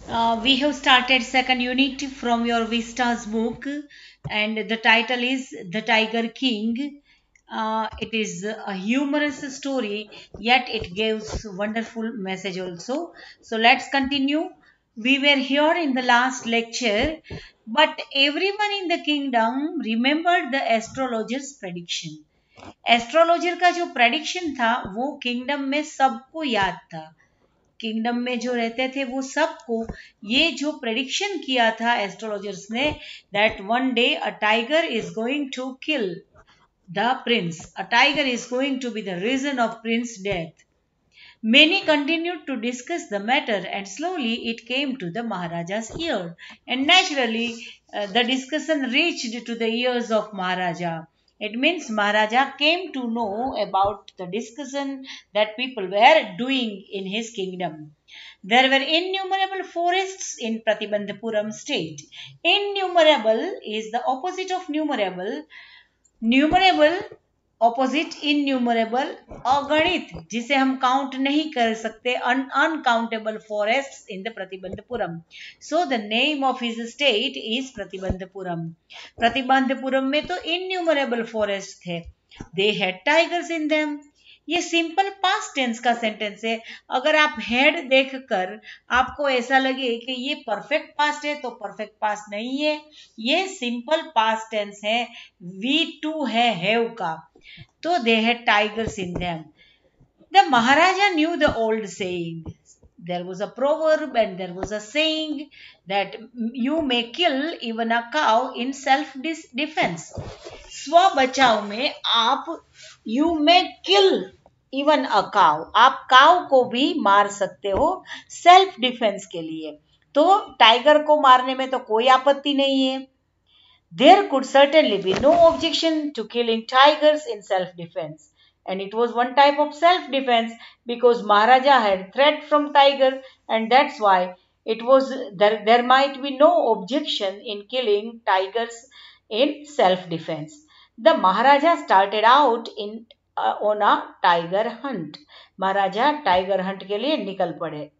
We have started second unit from your Vistas book, and the title is The Tiger King. It is a humorous story, yet it gives wonderful message also. So let's continue. We were here in the last lecture, but everyone in the kingdom remembered the astrologer's prediction. Astrologer का जो prediction था वो kingdom में सबको याद था। Kingdom में जो रहते थे वो सबको ये जो प्रेडिक्शन किया था एस्ट्रोलॉजर्स ने, that one day a tiger is going to kill the prince, a tiger is going to be the reason of prince death. Many continued to discuss the matter, and slowly it came to the Maharaja's ear. And naturally, the discussion reached to the ears of Maharaja. It means Maharaja came to know about the discussion that people were doing in his kingdom. There were innumerable forests in Pratibandhapuram state. Innumerable is the opposite of numerable. Numerable opposite innumerable, अगणित जिसे हम count नहीं कर सकते, uncountable forest in the Pratibandapuram. So the name of his state is Pratibandapuram. Pratibandapuram में तो innumerable forest थे. They had tigers in them. ये सिंपल पास्ट टेंस का सेंटेंस है. अगर आप हेड देखकर आपको ऐसा लगे कि ये परफेक्ट पास्ट है तो परफेक्ट पास्ट नहीं है, ये सिंपल पास्ट टेंस है. वी टू है हैव का, तो they had tigers in them. The Maharaja knew the old saying. There was a proverb and there was a saying that you may kill even a cow in self defense. स्व बचाव में आप you may kill even a cow, आप काव को भी मार सकते हो सेल्फ डिफेंस के लिए. तो टाइगर को मारने में तो कोई आपत्ति नहीं है. There could certainly be no objection to killing tigers in self-defense. And it was one type of self-defense because Maharaja had threat from tiger, and that's why it was there might be no objection in killing tigers in self-defense. The Maharaja started out on a tiger hunt. Maharaja tiger hunt के लिए निकल पड़े.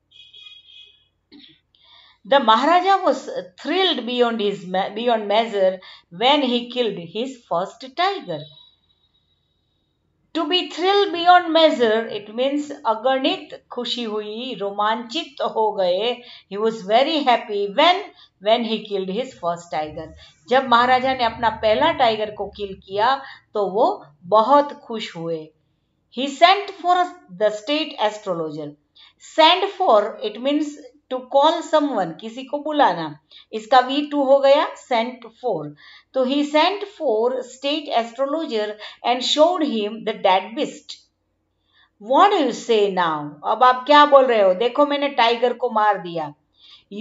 The Maharaja was thrilled beyond measure when he killed his first tiger. To be thrilled beyond measure, it means अगणित खुशी हुई, रोमांचित हो गए. He was very happy when he killed his first tiger. जब महाराजा ने अपना पहला टाइगर को किल किया तो वो बहुत खुश हुए. He sent for the state astrologer. Send for, it means to call someone, किसी को बुलाना. इसका V2 हो गया sent for. तो he sent for state astrologer and showed him the dead beast. What do you say now? अब आप क्या बोल रहे हो? देखो मैंने टाइगर को मार दिया.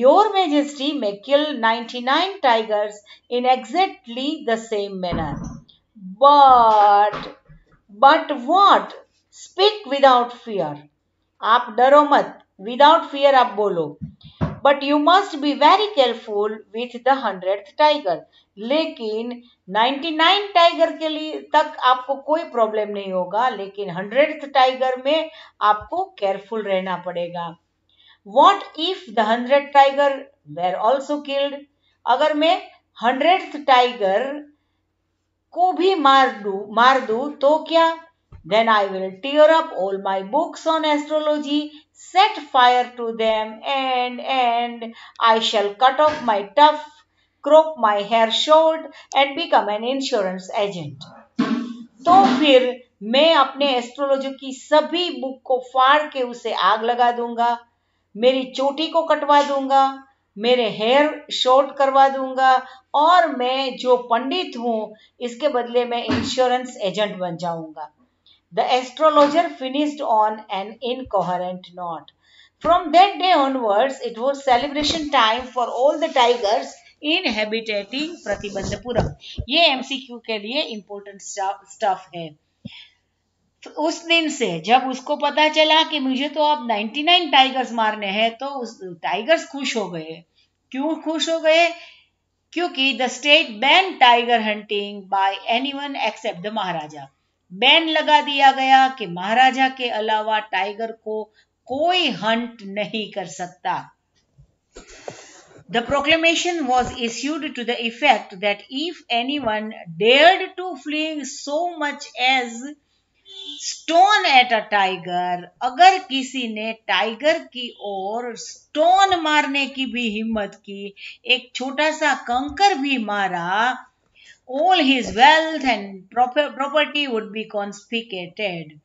Your Majesty may kill 99 tigers in exactly the same manner. But what? Speak without fear. आप डरो मत. विदाउट फियर आप बोलो. But you must be very careful with the 100th tiger. लेकिन 99 टाइगर के लिए तक आपको कोई प्रॉब्लम नहीं होगा, लेकिन 100th टाइगर में आपको केयरफुल रहना पड़ेगा. What if the 100th tiger were also killed? अगर मैं 100th टाइगर को भी मार दू तो क्या? Then I will tear up all my books on astrology, set fire to them, and I shall cut off my tuft, crop my hair short, and become an insurance agent. तो फिर मैं अपने एस्ट्रोलॉजी की सभी book को फाड़ के उसे आग लगा दूंगा, मेरी चोटी को कटवा दूंगा, मेरे हेयर शॉर्ट करवा दूंगा, और मैं जो पंडित हूं इसके बदले में इंश्योरेंस एजेंट बन जाऊंगा. The astrologer finished on an incoherent note. From that day onwards, it was celebration time for all the tigers inhabiting Pratibandhapuram. ये MCQ के लिए important stuff है. उस दिन से जब उसको पता चला कि मुझे तो अब 99 टाइगर्स मारने हैं, तो उस टाइगर्स खुश हो गए. क्यों खुश हो गए? क्योंकि the state ban tiger hunting by anyone except the maharaja. Ban लगा दिया गया कि महाराजा के अलावा टाइगर को कोई हंट नहीं कर सकता. The proclamation was issued to the effect that if anyone dared to fling so much as stone at a tiger, अगर किसी ने टाइगर की ओर स्टोन मारने की भी हिम्मत की, एक छोटा सा कंकर भी मारा, all his wealth and property would be confiscated,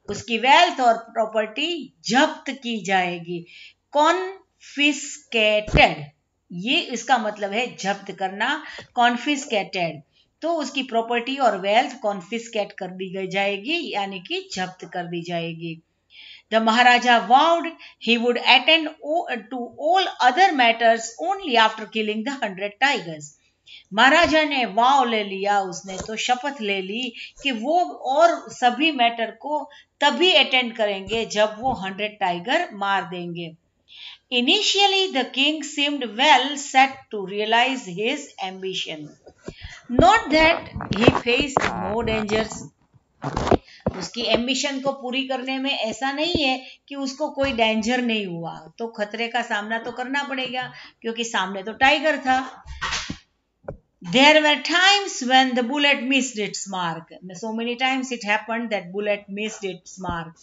उसकी वेल्थ और प्रॉपर्टी जब्त की जाएगी. कॉन्फिस्केटेड, ये इसका मतलब है जब्त करना. कॉन्फिस्केटेड, तो उसकी प्रॉपर्टी और वेल्थ कॉन्फिस्केट कर दी जाएगी, यानी कि जब्त कर दी जाएगी. The maharaja vowed he would attend to all other matters only after killing the 100 tigers. महाराजा ने वाव ले लिया, उसने तो शपथ ले ली कि वो और सभी मैटर को तभी अटेंड करेंगे जब वो 100 टाइगर मार देंगे. Initially, the king seemed well set to realize his ambition. Not that he faced no dangers. उसकी एम्बिशन को पूरी करने में ऐसा नहीं है कि उसको कोई डेंजर नहीं हुआ, तो खतरे का सामना तो करना पड़ेगा क्योंकि सामने तो टाइगर था. There were times when the bullet missed its mark. So many times it happened that bullet missed its mark.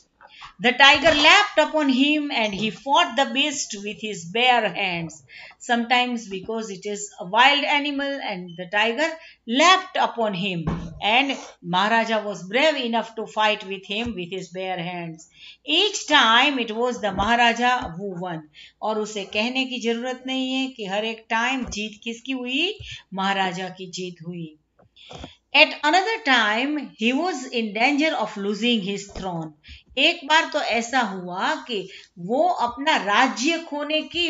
The tiger leapt upon him and he fought the beast with his bare hands. Sometimes because it is a wild animal and the tiger leapt upon him and Maharaja was brave enough to fight with him with his bare hands. Each time it was the Maharaja who won. और उसे कहने की जरूरत नहीं है कि हर एक time जीत किसकी हुई, महाराजा की जीत हुई. At another time he was in danger of losing his throne. एक बार तो ऐसा हुआ कि वो अपना राज्य खोने की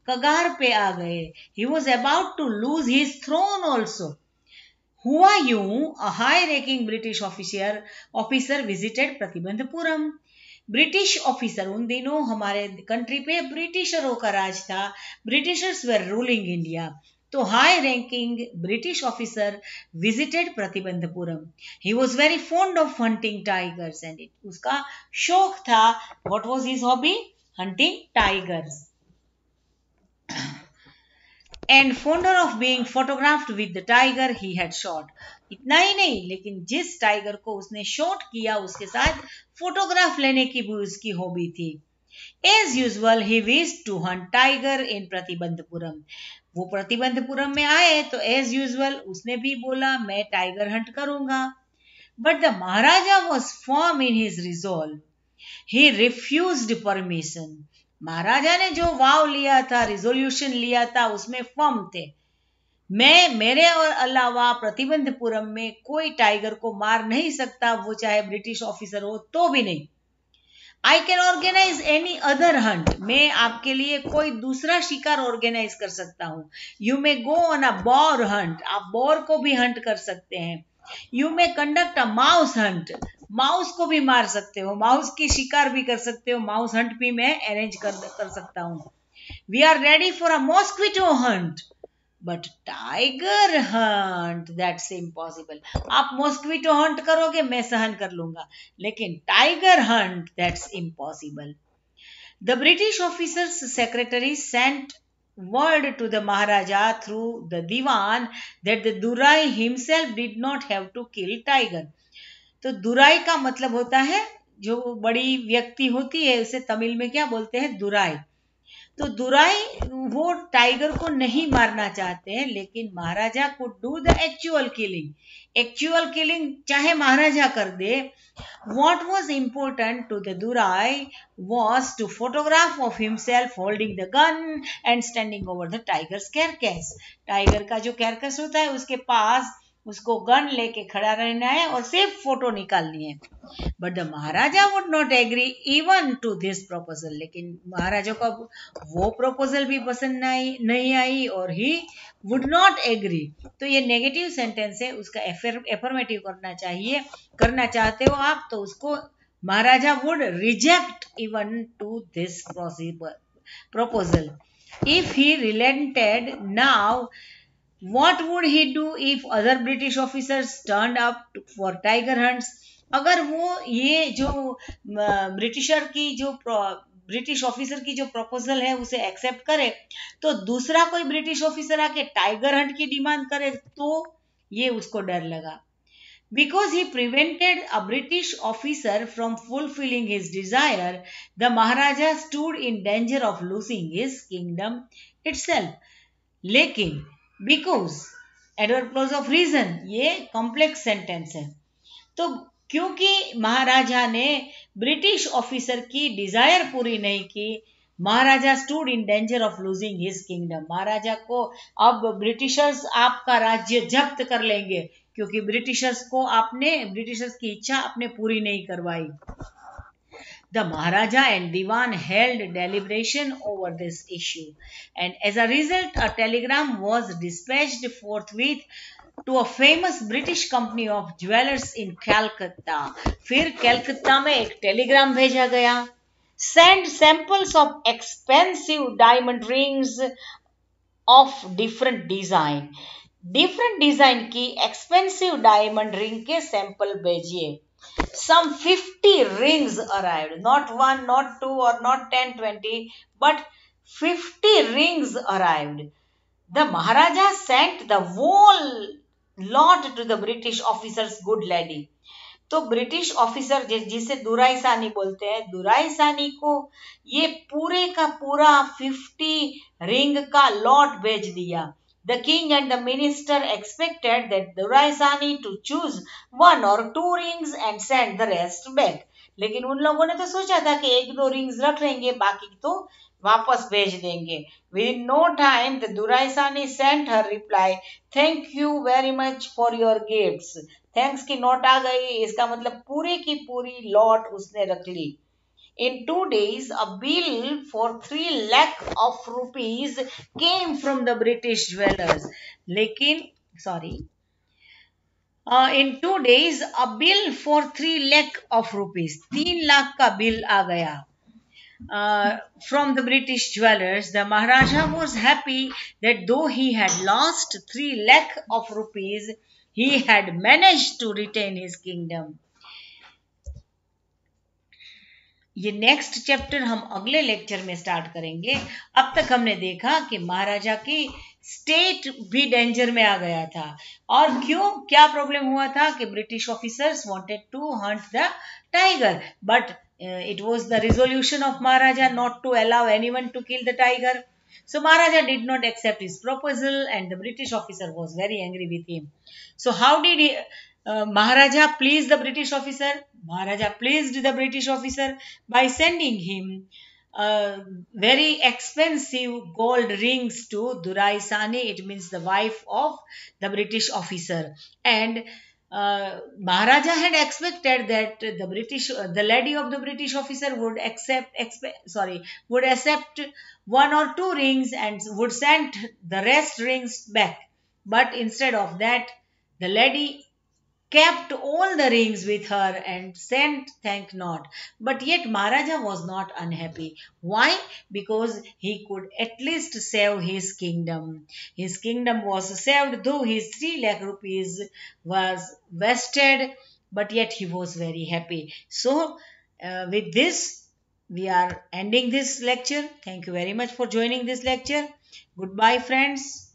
कगार पे आ गए. He was about to lose his throne also. हुआ यूं, a high-ranking British officer visited Pratibandapuram. British officer, उन दिनों हमारे कंट्री पे ब्रिटिशरों का राज था, ब्रिटिशर्स वर रूलिंग इंडिया. तो high ranking British officer visited Pratibandapuram. He was very fond of hunting tigers and उसका शौक था. What was his hobby? Hunting tigers. And fonder of being photographed with the tiger he had shot. इतना ही नहीं, लेकिन जिस tiger को उसने shot किया उसके साथ फोटोग्राफ लेने की भी उसकी हॉबी थी. As usual he wished to hunt tiger in Pratibandapuram. वो प्रतिबंधपुरम में आए तो एज यूजुअल उसने भी बोला मैं टाइगर हंट करूंगा. But the maharaja was firm in his resolve. He refused permission. महाराजा ने जो वाव लिया था, रिजोल्यूशन लिया था, उसमें फर्म थे. मैं मेरे और अलावा प्रतिबंधपुरम में कोई टाइगर को मार नहीं सकता, वो चाहे ब्रिटिश ऑफिसर हो तो भी नहीं. I can organise any other hunt. मैं आपके लिए कोई दूसरा शिकार ऑर्गेनाइज कर सकता हूं. You may go on a boar hunt. आप बॉर को भी हंट कर सकते हैं. You may conduct a mouse hunt. Mouse को भी मार सकते हो, माउस की शिकार भी कर सकते हो, माउस हंट भी मैं अरेंज कर सकता हूं. We are ready for a mosquito hunt. But tiger hunt that's impossible. आप मॉस्क्विटो हंट करोगे मैं सहन कर लूंगा, लेकिन tiger hunt that's impossible. The British officer's secretary sent word to the Maharaja through the Diwan that the Durai himself did not have to kill tiger. तो दुराई का मतलब होता है जो बड़ी व्यक्ति होती है, उसे तमिल में क्या बोलते हैं, दुराई. तो दुराई वो टाइगर को नहीं मारना चाहते हैं, लेकिन महाराजा को do the actual killing. Actual killing चाहे महाराजा कर दे. What was important to the Durai was to photograph of himself holding the gun and standing over the tiger's carcass. Tiger का जो कैरकस होता है उसके पास उसको गन लेके खड़ा रहना है और सिर्फ फोटो निकालनी है. But the maharaja would not agree even to this proposal. लेकिन महाराजा को वो प्रपोजल भी पसंद नहीं आई और ही वुड नॉट एग्री. तो ये नेगेटिव सेंटेंस है, उसका एफर्मेटिव करना चाहते हो आप तो उसको maharaja would reject even to this proposal. If he relented now, what would he do if other British officers turned up for tiger hunts? अगर वो ये जो ब्रिटिशर की जो ब्रिटिश ऑफिसर की जो प्रपोजल है उसे एक्सेप्ट करे, तो दूसरा कोई ब्रिटिश ऑफिसर आके टाइगर हंट की डिमांड करे तो ये उसको डर लगा। Because he prevented a British officer from fulfilling his desire, the Maharaja stood in danger of losing his kingdom itself. लेकिन because adverb clause of reason, ये कॉम्प्लेक्स सेंटेंस है, तो क्योंकि महाराजा ने ब्रिटिश ऑफिसर की डिजायर पूरी नहीं की, maharaja stood in danger of losing his kingdom, महाराजा को अब ब्रिटिशर्स आपका राज्य जब्त कर लेंगे, क्योंकि ब्रिटिशर्स की इच्छा आपने पूरी नहीं करवाई। The Maharaja and Diwan held deliberation over this issue, and as a result, a telegram was dispatched forthwith to a famous British company of jewelers in Calcutta. फिर कलकत्ता में एक टेलीग्राम भेजा गया, send samples of expensive diamond rings of different design की expensive diamond ring के sample भेजिए। Some 50 rings arrived, not one, not two, or not 10, 20, but 50 rings arrived. The Maharaja sent the whole lot to the British officer's good lady. तो British officer जिसे दुराइसानी बोलते हैं, दुराइसानी को ये पूरे का पूरा 50 रिंग का लॉट भेज दिया। The king and the minister expected that Duraisani to choose one or two rings and send the rest back. लेकिन उन लोगों ने तो सोचा था कि एक दो रिंग्स रख लेंगे, बाकी तो वापस भेज देंगे। Within no time, the Duraisani sent her reply, "Thank you very much for your gifts." Thanks की नोट आ गई, इसका मतलब पूरी की पूरी लॉट उसने रख ली। In 2 days, a bill for 3 lakh of rupees came from the British dwellers. लेकिन in 2 days, a bill for 3 lakh of rupees, 3 lakh का बिल आ गया from the British dwellers. The Maharaja was happy that though he had lost 3 lakh of rupees, he had managed to retain his kingdom. ये next chapter हम अगले lecture में start करेंगे। अब तक हमने देखा कि महाराजा की स्टेट भी डेंजर में आ गया था, और क्यों, क्या प्रॉब्लम हुआ था कि British officers wanted to hunt the tiger, but it was the resolution of Maharaja not to allow anyone to kill the tiger. So Maharaja did not accept his proposal, and the British officer was very angry with him. So how did Maharaja please the British officer? Maharaja pleased the British officer by sending him very expensive gold rings to Duraisani. It means the wife of the British officer. And Maharaja had expected that the lady of the British officer would would accept one or two rings and would send the rest rings back. But instead of that, the lady kept all the rings with her and sent thank not. But yet Maharaja was not unhappy. Why? Because he could at least save his kingdom. His kingdom was saved, though his 3 lakh rupees was wasted, but yet he was very happy. So with this, we are ending this lecture. Thank you very much for joining this lecture. Goodbye, friends.